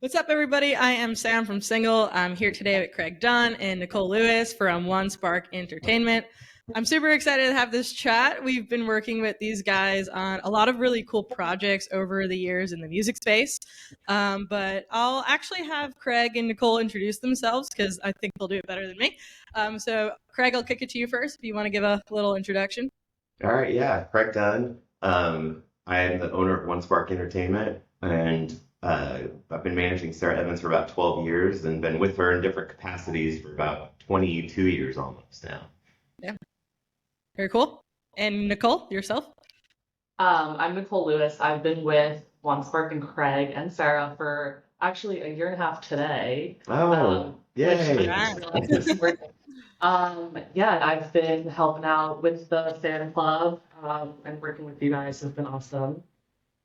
What's up, everybody? I am Sam from Single. I'm here today with Craig Dunn and Nicole Lewis from One Spark Entertainment. I'm super excited to have this chat. We've been working with these guys on a lot of really cool projects over the years in the music space. But I'll actually have Craig and Nicole introduce themselves because I think they'll do it better than me. So, Craig, I'll kick it to you first if you want to give a little introduction. All right, yeah, Craig Dunn. I am the owner of One Spark Entertainment, and I've been managing Sara Evans for about 12 years and been with her in different capacities for about 22 years almost now. Yeah, very cool. And Nicole, yourself? I'm Nicole Lewis. I've been with One Spark and Craig and Sarah for actually a year and a half today. Oh, Which yay. I'm really super. Yeah, I've been helping out with the fan club, and working with you guys has been awesome.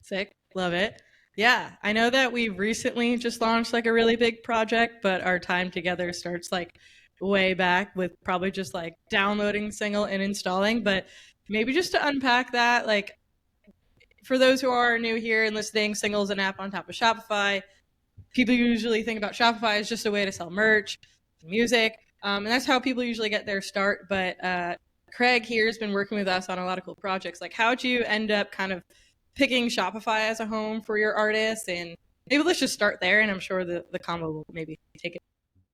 Sick. Love it. Yeah, I know that we recently just launched like a really big project, but our time together starts like way back with probably just like downloading the single and installing. But maybe just to unpack that, like for those who are new here and listening, Single's an app on top of Shopify. People usually think about Shopify as just a way to sell merch, music, and that's how people usually get their start. But Craig here has been working with us on a lot of cool projects. Like, how'd you end up kind of picking Shopify as a home for your artists? And maybe let's just start there, and I'm sure the combo will maybe take it.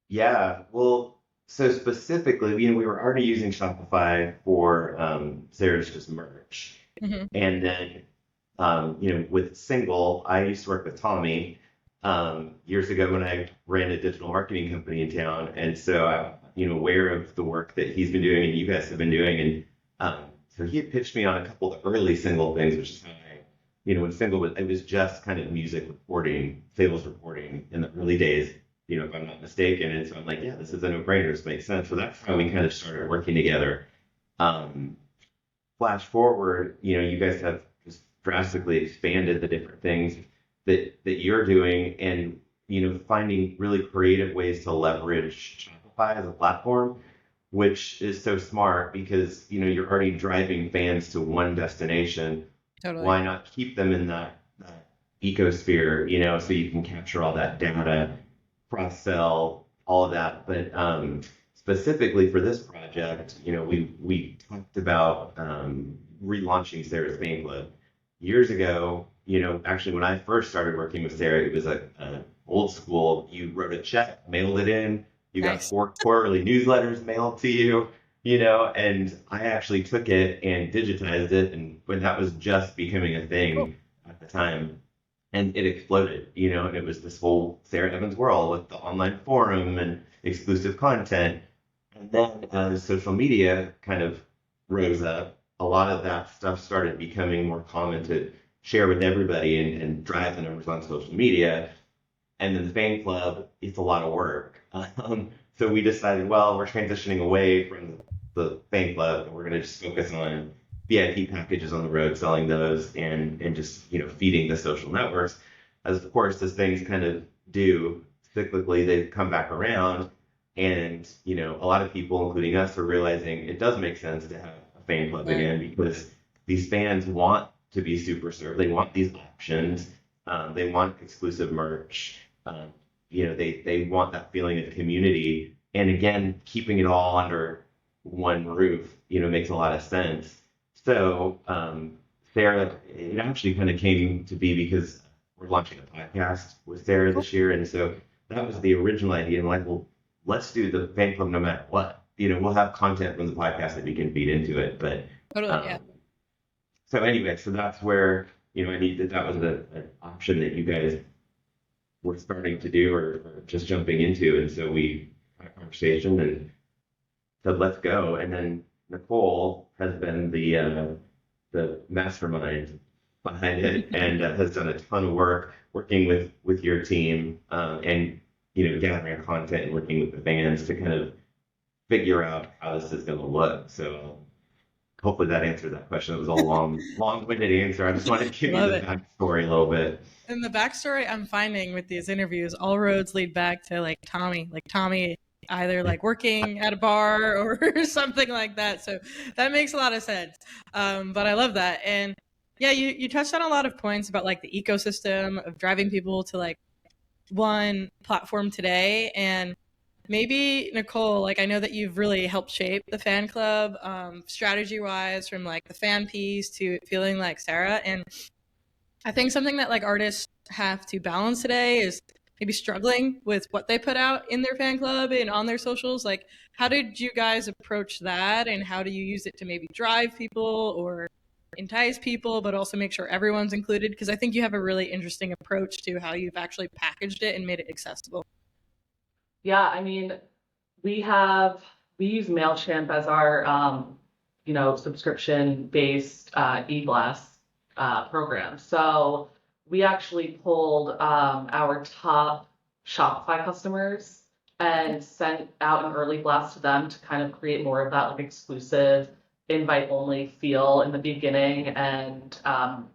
Yeah, well, so specifically, we were already using Shopify for Sarah's just merch. Mm-hmm. And then, with Single, I used to work with Tommy years ago when I ran a digital marketing company in town. And so I'm, aware of the work that he's been doing and you guys have been doing. And so he had pitched me on a couple of the early Single things, which is how when Single was, it was just kind of music reporting, sales reporting in the early days, if I'm not mistaken. And so I'm like, yeah, this is a no-brainer. This makes sense. So that's how we kind of started working together. Um, Flash forward, you guys have just drastically expanded the different things that you're doing and, finding really creative ways to leverage Shopify as a platform, which is so smart because, you're already driving fans to one destination. Totally. Why not keep them in that ecosphere, so you can capture all that data, cross sell, all of that. But specifically for this project, we talked about relaunching Sarah's fan club years ago. Actually, when I first started working with Sarah, it was a old school. You wrote a check, mailed it in. You got Nice. 4 quarterly newsletters mailed to you. And I actually took it and digitized it, and when that was just becoming a Cool. thing at the time, and it exploded, and it was this whole Sarah Evans world with the online forum and exclusive content. And then as social media kind of rose up, a lot of that stuff started becoming more common to share with everybody and drive the numbers on social media. And then the fan club, it's a lot of work. So we decided, well, we're transitioning away from the fan club and we're going to just focus on VIP packages on the road, selling those and just, feeding the social networks. As of course, as things kind of do cyclically, they come back around. And, a lot of people, including us, are realizing it does make sense to have a fan club Right. again because these fans want to be super served. They want these options. They want exclusive merch. They want that feeling of community. And again, keeping it all under one roof, makes a lot of sense. So, Sarah, it actually kind of came to be because we're launching a podcast with Sarah Cool. this year. And so that was the original idea. And like, well, let's do the fan club no matter what. We'll have content from the podcast that we can feed into it. But Totally. Yeah. so anyway, so that's where, I need that was an option that you guys were starting to do or just jumping into. And so we had a conversation and said, let's go. And then Nicole has been the mastermind behind it and has done a ton of work working with your team and gathering content and working with the fans to kind of figure out how this is going to look. So hopefully that answered that question. It was a long-winded answer. I just wanted to give you Love the it. backstory a little bit. And the backstory I'm finding with these interviews, all roads lead back to like Tommy either like working at a bar or something like that. So that makes a lot of sense. But I love that. And yeah, you touched on a lot of points about like the ecosystem of driving people to like one platform today. And maybe Nicole, like I know that you've really helped shape the fan club, strategy wise, from like the fan piece to it feeling like Sara. And I think something that like artists have to balance today is maybe struggling with what they put out in their fan club and on their socials. Like, how did you guys approach that, and how do you use it to maybe drive people or entice people, but also make sure everyone's included? Because I think you have a really interesting approach to how you've actually packaged it and made it accessible. Yeah, I mean, we use MailChimp as our subscription based e-blast program. So we actually pulled our top Shopify customers and sent out an early blast to them to kind of create more of that like exclusive invite only feel in the beginning. And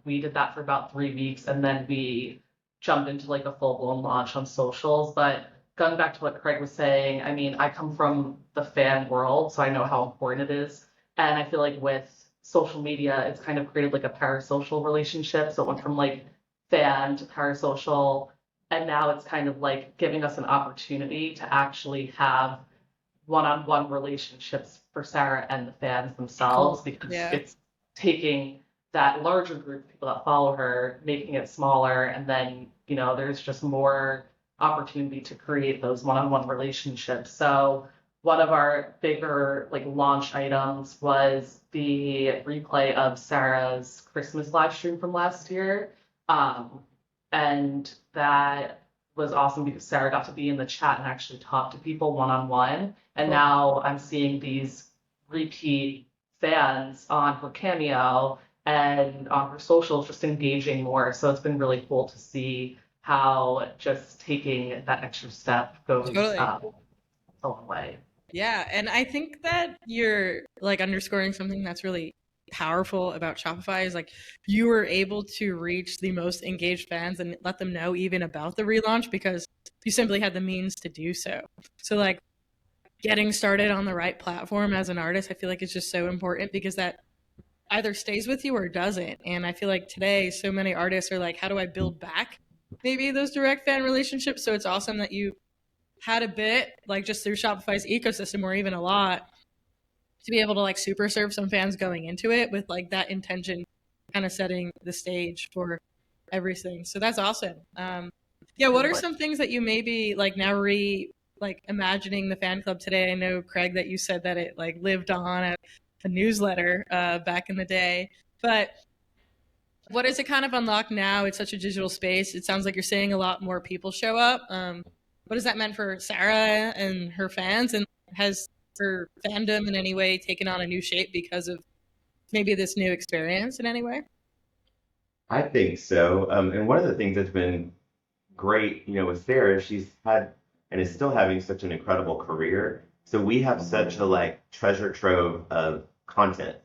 we did that for about 3 weeks, and then we jumped into like a full blown launch on socials. But going back to what Craig was saying, I mean, I come from the fan world, so I know how important it is. And I feel like with social media, it's kind of created like a parasocial relationship. So it went from like fan to parasocial. And now it's kind of like giving us an opportunity to actually have one-on-one relationships for Sara and the fans themselves, Cool. because Yeah. it's taking that larger group of people that follow her, making it smaller, and then, there's just more opportunity to create those one-on-one relationships. So one of our bigger like launch items was the replay of Sara's Christmas live stream from last year. And that was awesome because Sara got to be in the chat and actually talk to people one-on-one. And Cool. now I'm seeing these repeat fans on her Cameo and on her socials just engaging more. So it's been really cool to see how just taking that extra step goes Totally. a long way. Yeah, and I think that you're like underscoring something that's really powerful about Shopify is like you were able to reach the most engaged fans and let them know even about the relaunch because you simply had the means to do so. So like getting started on the right platform as an artist, I feel like it's just so important because that either stays with you or doesn't. And I feel like today so many artists are like, how do I build back maybe those direct fan relationships? So it's awesome that you had a bit like just through Shopify's ecosystem or even a lot to be able to like super serve some fans going into it with like that intention kind of setting the stage for everything. So that's awesome. Yeah, what are some things that you maybe like now like imagining the fan club today? I know Craig that you said that it like lived on a newsletter back in the day, but what is it kind of unlocked now? It's such a digital space. It sounds like you're seeing a lot more people show up. What has that meant for Sara and her fans? And has her fandom in any way taken on a new shape because of maybe this new experience in any way? I think so. And one of the things that's been great, with Sarah, she's had and is still having such an incredible career. So we have such a like treasure trove of content,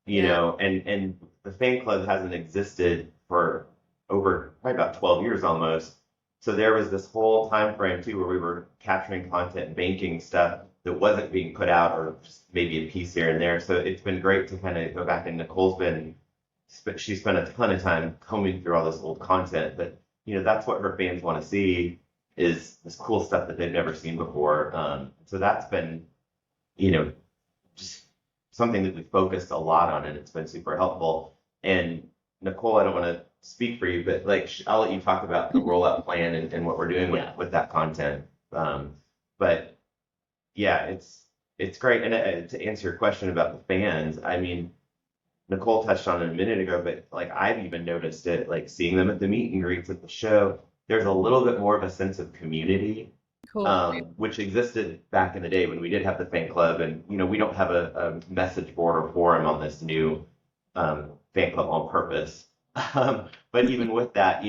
Yeah. and the fan club hasn't existed for over probably about 12 years almost. So there was this whole time frame too where we were capturing content and banking stuff that wasn't being put out or just maybe a piece here and there. So it's been great to kind of go back, and Nicole's been she spent a ton of time combing through all this old content, but that's what her fans want to see is this cool stuff that they've never seen before. So that's been, just something that we focused a lot on, and it's been super helpful. And Nicole, I don't want to speak for you, but like I'll let you talk about the rollout plan and what we're doing with that content. But yeah, it's great. And to answer your question about the fans, I mean, Nicole touched on it a minute ago, but like I've even noticed it, like seeing them at the meet and greets at the show. There's a little bit more of a sense of community, Cool. which existed back in the day when we did have the fan club, and we don't have a message board or forum on this new fan club on purpose. But even with that,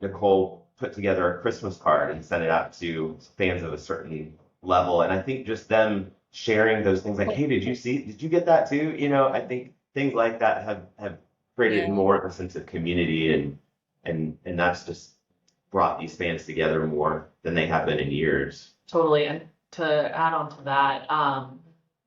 Nicole put together a Christmas card and sent it out to fans of a certain level, and I think just them sharing those things like, hey, did you get that too? I think things like that have created Yeah. more of a sense of community, and that's just brought these fans together more than they have been in years. Totally. And to add on to that,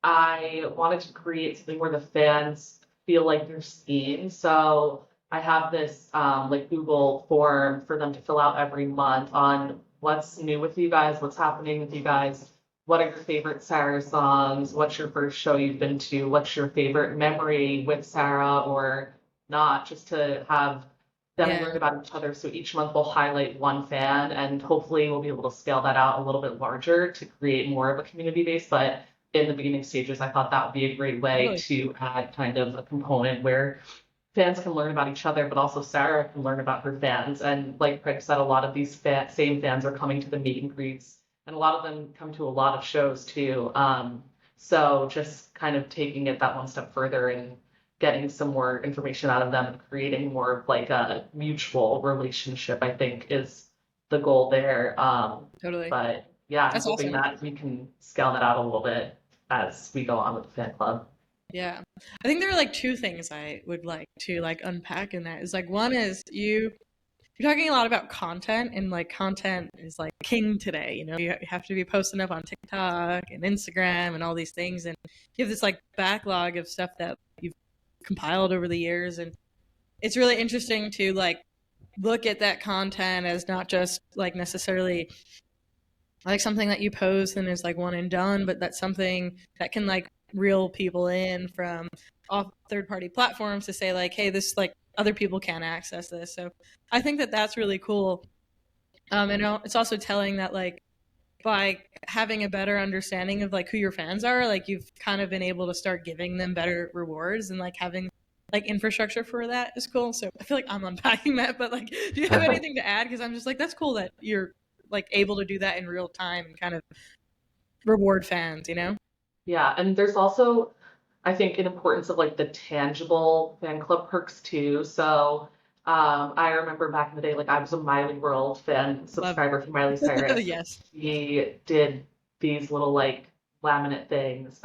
I wanted to create something where the fans feel like they're seen. So I have this like Google form for them to fill out every month on what's new with you guys, what's happening with you guys, what are your favorite Sarah songs, what's your first show you've been to, what's your favorite memory with Sarah or not, just to have them Yeah, learn about each other. So each month we'll highlight one fan and hopefully we'll be able to scale that out a little bit larger to create more of a community base. But in the beginning stages, I thought that would be a great way totally. to add kind of a component where fans can learn about each other, but also Sarah can learn about her fans. And like Craig said, a lot of these same fans are coming to the meet and greets, and a lot of them come to a lot of shows too. So just kind of taking it that one step further and getting some more information out of them and creating more of like a mutual relationship, I think is the goal there. Totally. But yeah, I'm That's hoping awesome. that we can scale that out a little bit as we go on with the fan club. Yeah. I think there are like two things I would like to like unpack in that. Is like one is you're talking a lot about content and like content is like king today. You have to be posting up on TikTok and Instagram and all these things and you have this like backlog of stuff that you've compiled over the years and it's really interesting to like look at that content as not just like necessarily like something that you post and is like one and done, but that's something that can like reel people in from off third party platforms to say like, hey, this like other people can access this. So I think that that's really cool. And it's also telling that like by having a better understanding of like who your fans are, like you've kind of been able to start giving them better rewards and like having like infrastructure for that is cool. So I feel like I'm unpacking that, but like, do you have anything to add? Because I'm just like, that's cool that you're like able to do that in real time and kind of reward fans. Yeah, and there's also, I think, an importance of like the tangible fan club perks too. So, I remember back in the day, like I was a Miley World fan Love subscriber for Miley Cyrus. yes. She did these little like laminate things,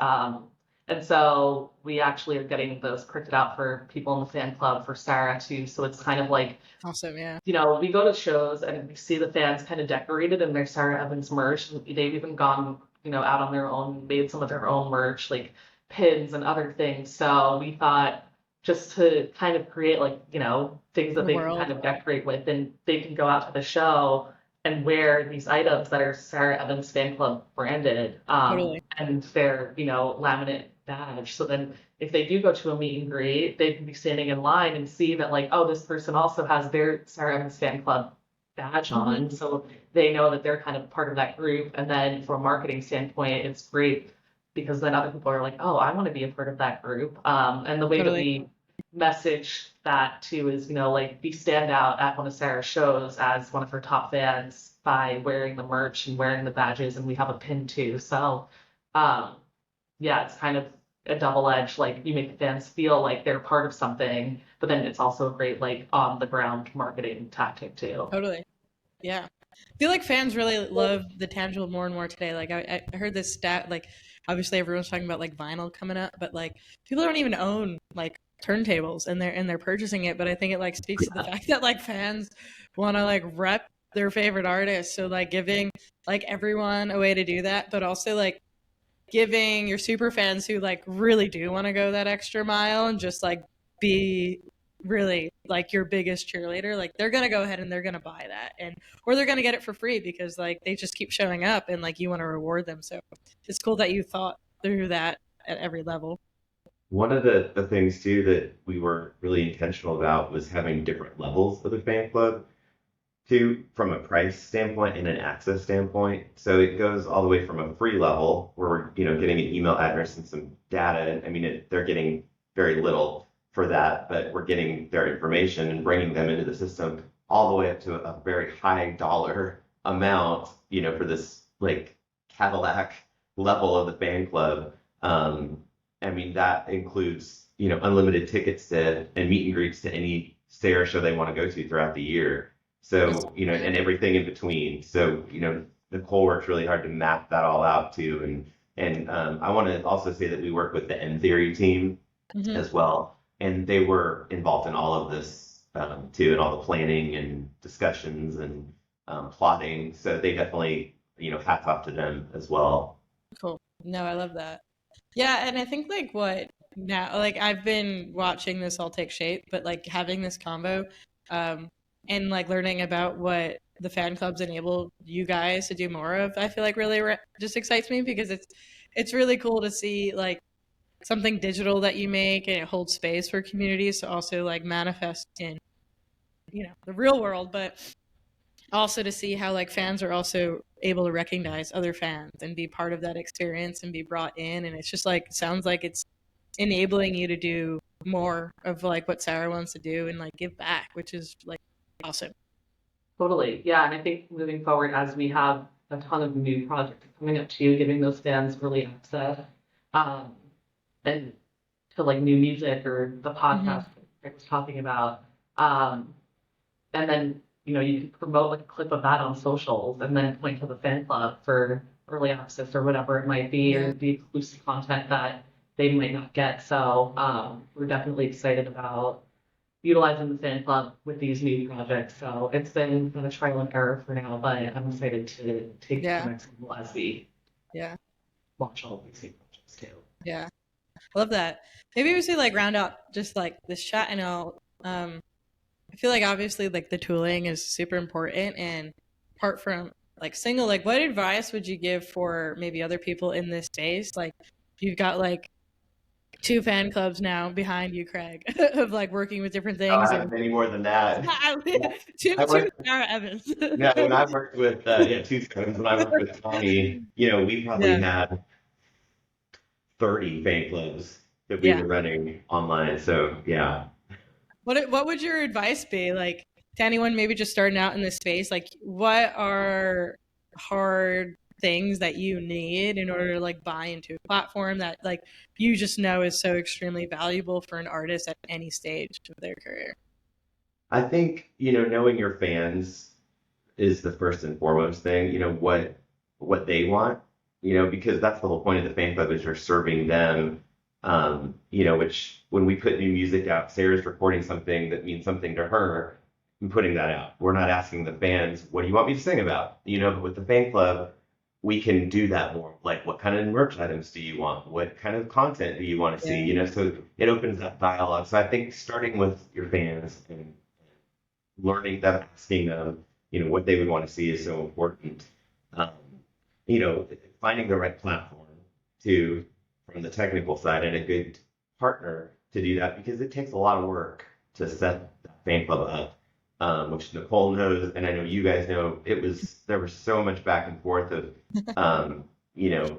and so we actually are getting those printed out for people in the fan club for Sarah too. So it's kind of like Awesome. Yeah. we go to shows and we see the fans kind of decorated in their Sara Evans merch. And they've even gone, out on their own, made some of their own merch, like pins and other things. So we thought just to kind of create like, things In that the they can kind world. of decorate with and they can go out to the show and wear these items that are Sara Evans Fan Club branded, Totally. and their, laminate badge. So then if they do go to a meet and greet, they can be standing in line and see that like, oh, this person also has their Sarah Evans Fan Club badge Hmm. on. So they know that they're kind of part of that group. And then from a marketing standpoint, it's great because then other people are like, oh, I want to be a part of that group. And the way that Totally. we message that too is, like we stand out at one of Sarah's shows as one of her top fans by wearing the merch and wearing the badges, and we have a pin too. So, um, yeah, it's kind of a double edged, like you make the fans feel like they're part of something, but then it's also a great like on the ground marketing tactic too. Totally. Yeah. I feel like fans really love the tangible more and more today. Like I heard this stat, like obviously everyone's talking about like vinyl coming up, but like people don't even own like turntables and they're purchasing it. But I think it like speaks to the fact that like fans want to like rep their favorite artists. So like giving like everyone a way to do that, but also like giving your super fans who like really do want to go that extra mile and just like be really like your biggest cheerleader, like they're gonna go ahead and they're gonna buy that, and or they're gonna get it for free because like they just keep showing up and like you want to reward them. So it's cool that you thought through that at every level. One of the things too that we were really intentional about was having different levels of the fan club too, from a price standpoint and an access standpoint. So it goes all the way from a free level where we're, getting an email address and some data. And I mean, they're getting very little for that, but we're getting their information and bringing them into the system all the way up to a very high dollar amount, for this like Cadillac level of the fan club. I mean, that includes, unlimited tickets to and meet and greets to any Sarah show they want to go to throughout the year. That's So, great. and everything in between. So, Nicole works really hard to map that all out too. And I want to also say that we work with the M Theory team Hmm. as well, and they were involved in all of this too, and all the planning and discussions and plotting. So they definitely, hats off to them as well. Cool. No, I love that. Yeah, and I think like what now, like I've been watching this all take shape, but like having this combo, um, and like learning about what the fan clubs enable you guys to do more of, I feel like really just excites me because it's really cool to see like something digital that you make and it holds space for communities to also like manifest in the real world, but also to see how like fans are also able to recognize other fans and be part of that experience and be brought in, and it's just like sounds like it's enabling you to do more of like what Sara wants to do and like give back, which is like awesome. Totally. Yeah. And I think moving forward, as we have a ton of new projects coming up too, giving those fans really access um, and to like new music or the Mm-hmm. podcast I was talking about. Um, and then, you can promote like a clip of that on socials and then point to the fan club for early access or whatever it might be, Yeah. or the exclusive content that they might not get. So we're definitely excited about utilizing the fan club with these new projects. So it's been a trial and error for now, but I'm excited to take it to the Yeah. next level as we Yeah. launch all of these new projects too. Yeah. I love that. Maybe we should like round out just like this chat and all. I feel like obviously like the tooling is super important, and apart from like single, like what advice would you give for maybe other people in this space? Like you've got like two fan clubs now behind you, Craig, of like working with different Oh, I things have and many more than that. two I two worked, Sara Evans. yeah, when I worked with, two times when I worked with Tommy, we probably Yeah. had 30 fan clubs that we Yeah. were running online. So yeah, What would your advice be like to anyone maybe just starting out in this space? Like what are hard things that you need in order to like buy into a platform that like you just know is so extremely valuable for an artist at any stage of their career? I think, knowing your fans is the first and foremost thing, what they want, because that's the whole point of the fan club is you're serving them, which when we put new music out, Sarah's recording something that means something to her and putting that out. We're not asking the fans, what do you want me to sing about? But with the fan club, we can do that more. Like, what kind of merch items do you want? What kind of content do you want to see? Yeah. So it opens that dialogue. So I think starting with your fans and learning them, asking them, what they would want to see is so important. Um, Finding the right platform to, from the technical side, and a good partner to do that because it takes a lot of work to set that fan club up, which Nicole knows, and I know you guys know. There was so much back and forth of,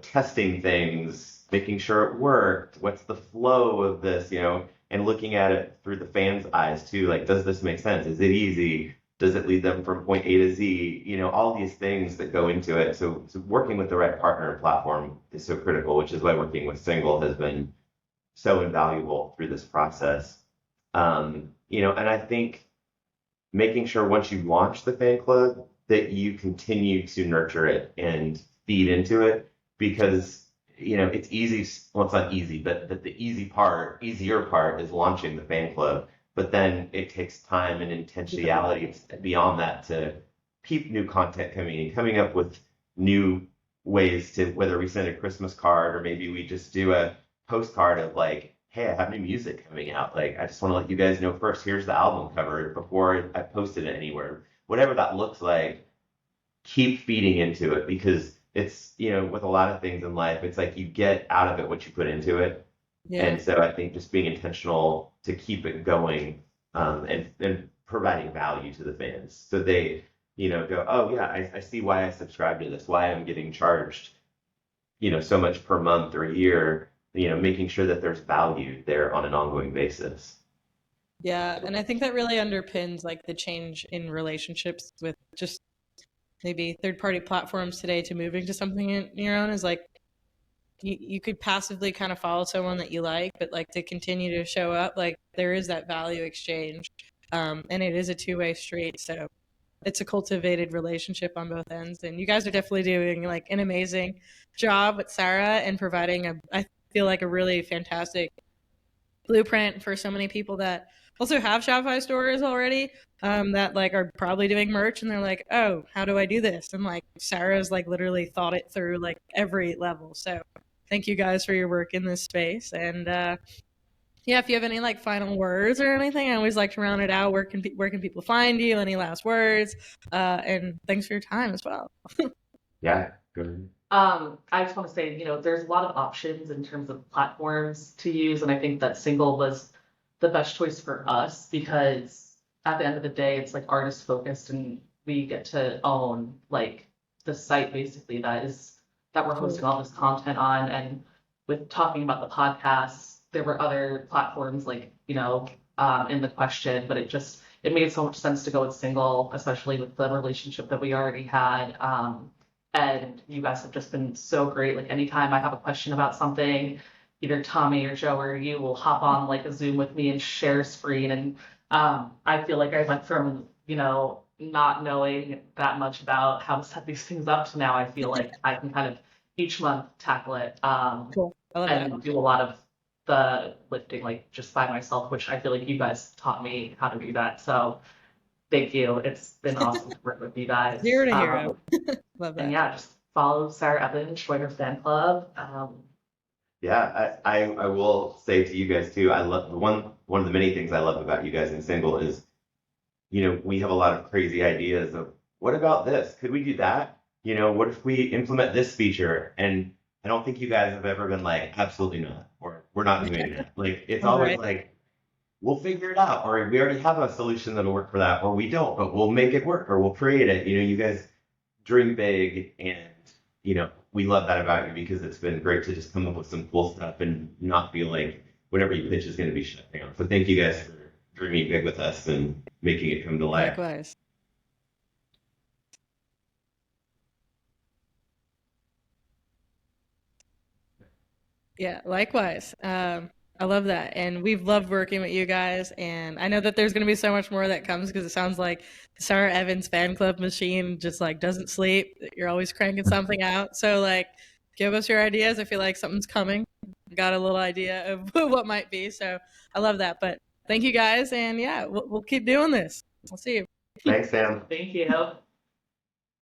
testing things, making sure it worked. What's the flow of this, and looking at it through the fans' eyes too. Like, does this make sense? Is it easy? Does it lead them from point A to Z? All these things that go into it. So working with the right partner and platform is so critical, which is why working with Single has been so invaluable through this process. And I think making sure once you launch the fan club that you continue to nurture it and feed into it because it's easy. Well, it's not easy, but the easier part is launching the fan club. But then it takes time and intentionality beyond that to keep new content coming up with new ways to, whether we send a Christmas card or maybe we just do a postcard of like, hey, I have new music coming out. Like, I just want to let you guys know first, here's the album cover before I posted it anywhere. Whatever that looks like, keep feeding into it because it's, with a lot of things in life, it's like you get out of it what you put into it. Yeah. And so I think just being intentional to keep it going and providing value to the fans so they, go, oh, yeah, I see why I subscribe to this, why I'm getting charged, so much per month or year, making sure that there's value there on an ongoing basis. Yeah, and I think that really underpins like the change in relationships with just maybe third party platforms today to moving to something in your own is like you could passively kind of follow someone that you like, but like to continue to show up, like there is that value exchange. And it is a two-way street. So it's a cultivated relationship on both ends. And you guys are definitely doing like an amazing job with Sara and providing I feel like a really fantastic blueprint for so many people that also have Shopify stores already, that like are probably doing merch and they're like, oh, how do I do this? And like Sara's like literally thought it through like every level. So thank you guys for your work in this space. And Yeah, if you have any like final words or anything, I always like to round it out. Where can people find you? Any last words? And thanks for your time as well. Yeah, go ahead. I just want to say, there's a lot of options in terms of platforms to use, and I think that single was the best choice for us because at the end of the day, it's like artist focused, and we get to own like the site basically that we're hosting all this content on. And with talking about the podcast, there were other platforms like, in the question, but it made so much sense to go with single, especially with the relationship that we already had. And you guys have just been so great. Like anytime I have a question about something, either Tommy or Joe or you will hop on like a Zoom with me and share screen. And I feel like I went from, not knowing that much about how to set these things up to now I feel like I can kind of each month tackle it Cool. I love that. and do a lot of the lifting like just by myself, which I feel like you guys taught me how to do that. So thank you. It's been awesome to work with you guys. Hero to hero. Love And that. yeah, just follow Sara Evans, join her fan club. Yeah, I will say to you guys too, I love one of the many things I love about you guys in single is, we have a lot of crazy ideas of what about this? Could we do that? What if we implement this feature? And I don't think you guys have ever been like, absolutely not, or we're not doing that. Like it's always Right. like, we'll figure it out, or we already have a solution that'll work for that, or we don't, but we'll make it work, or we'll create it. You guys dream big, and we love that about you because it's been great to just come up with some cool stuff and not feel like whatever you pitch is going to be shut down. So thank you guys for dreaming big with us and making it come to life. Likewise. Yeah, likewise. I love that. And we've loved working with you guys. And I know that there's going to be so much more that comes because it sounds like the Sara Evans fan club machine just like doesn't sleep. You're always cranking something out. So like give us your ideas. I feel like something's coming. Got a little idea of what might be. So I love that. But thank you guys. And yeah, we'll keep doing this. We'll see you. Thanks, Sam. Thank you.